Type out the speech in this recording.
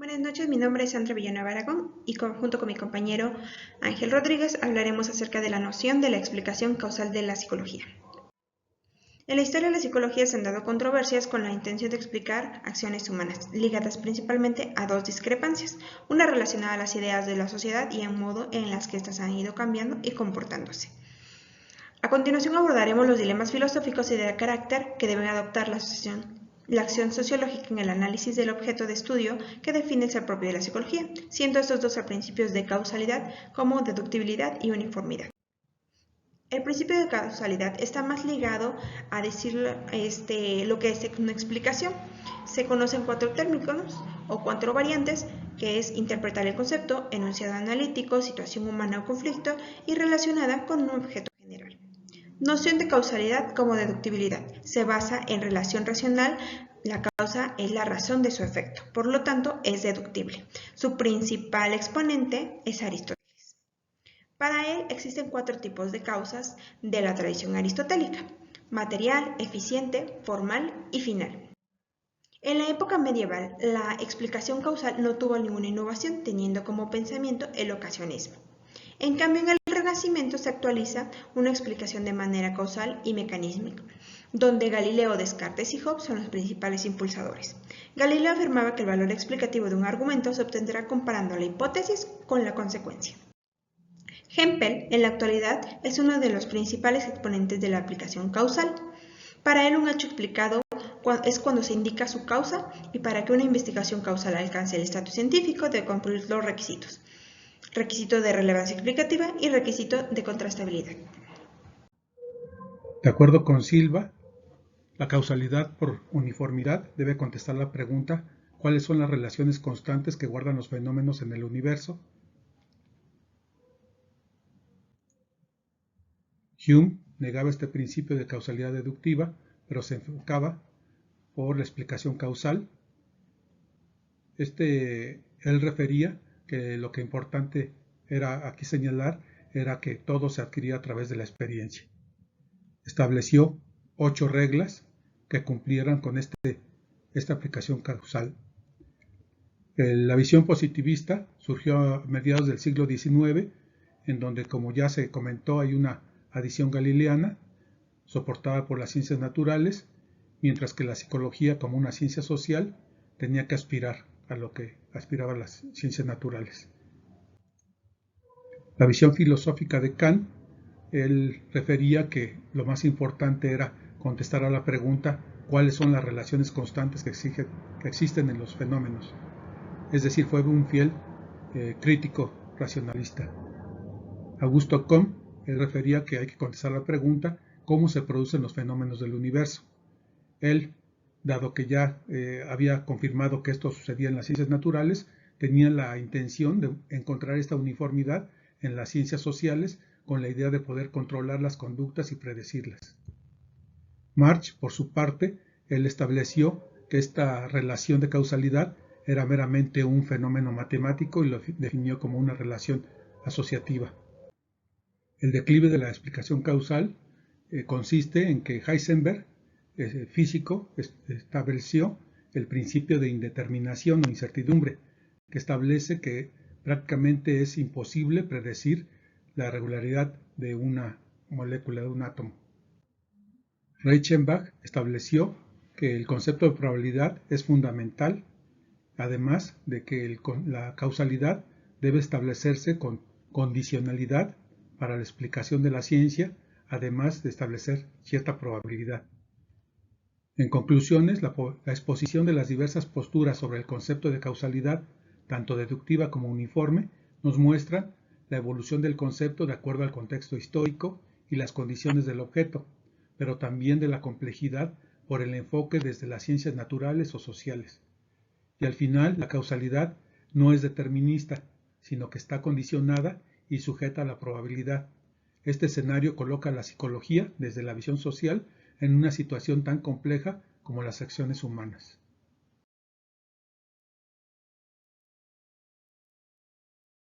Buenas noches, mi nombre es Sandra Villanueva Aragón y junto con mi compañero Ángel Rodríguez hablaremos acerca de la noción de la explicación causal de la psicología. En la historia de la psicología se han dado controversias con la intención de explicar acciones humanas, ligadas principalmente a dos discrepancias, una relacionada a las ideas de la sociedad y el modo en las que éstas han ido cambiando y comportándose. A continuación abordaremos los dilemas filosóficos y de carácter que deben adoptar la acción sociológica en el análisis del objeto de estudio que define el ser propio de la psicología, siendo estos dos principios de causalidad como deductibilidad y uniformidad. El principio de causalidad está más ligado a decir lo que es una explicación. Se conocen cuatro términos o cuatro variantes, que es interpretar el concepto, enunciado analítico, situación humana o conflicto y relacionada con un objeto general. Noción de causalidad como deductibilidad. Se basa en relación racional, la causa es la razón de su efecto, por lo tanto es deductible. Su principal exponente es Aristóteles. Para él existen cuatro tipos de causas de la tradición aristotélica: material, eficiente, formal y final. En la época medieval, la explicación causal no tuvo ninguna innovación, teniendo como pensamiento el ocasionismo. En cambio, en el Renacimiento se actualiza una explicación de manera causal y mecanísmica, donde Galileo, Descartes y Hobbes son los principales impulsadores. Galileo afirmaba que el valor explicativo de un argumento se obtendrá comparando la hipótesis con la consecuencia. Hempel, en la actualidad, es uno de los principales exponentes de la aplicación causal. Para él, un hecho explicado es cuando se indica su causa, y para que una investigación causal alcance el estatus científico debe cumplir dos requisitos: requisito de relevancia explicativa y requisito de contrastabilidad. De acuerdo con Silva, la causalidad por uniformidad debe contestar la pregunta: ¿cuáles son las relaciones constantes que guardan los fenómenos en el universo? Hume negaba este principio de causalidad deductiva, pero se enfocaba por la explicación causal. Él refería que lo que importante era aquí señalar era que todo se adquiría a través de la experiencia. Estableció 8 reglas que cumplieran con esta aplicación causal. La visión positivista surgió a mediados del siglo XIX, en donde, como ya se comentó, hay una adición galileana soportada por las ciencias naturales, mientras que la psicología, como una ciencia social, tenía que aspirar a lo que aspiraban las ciencias naturales. La visión filosófica de Kant, él refería que lo más importante era contestar a la pregunta: ¿cuáles son las relaciones constantes que existen en los fenómenos? Es decir, fue un fiel crítico racionalista. Augusto Comte, él refería que hay que contestar la pregunta: ¿cómo se producen los fenómenos del universo? Él, dado que ya había confirmado que esto sucedía en las ciencias naturales, tenía la intención de encontrar esta uniformidad en las ciencias sociales, con la idea de poder controlar las conductas y predecirlas. March, por su parte, él estableció que esta relación de causalidad era meramente un fenómeno matemático y lo definió como una relación asociativa. El declive de la explicación causal consiste en que Heisenberg, físico, estableció el principio de indeterminación o incertidumbre, que establece que prácticamente es imposible predecir la regularidad de una molécula, de un átomo. Reichenbach estableció que el concepto de probabilidad es fundamental, además de que la causalidad debe establecerse con condicionalidad para la explicación de la ciencia, además de establecer cierta probabilidad. En conclusiones, la exposición de las diversas posturas sobre el concepto de causalidad, tanto deductiva como uniforme, nos muestra la evolución del concepto de acuerdo al contexto histórico y las condiciones del objeto, pero también de la complejidad por el enfoque desde las ciencias naturales o sociales. Y al final, la causalidad no es determinista, sino que está condicionada y sujeta a la probabilidad. Este escenario coloca a la psicología, desde la visión social, en una situación tan compleja como las acciones humanas.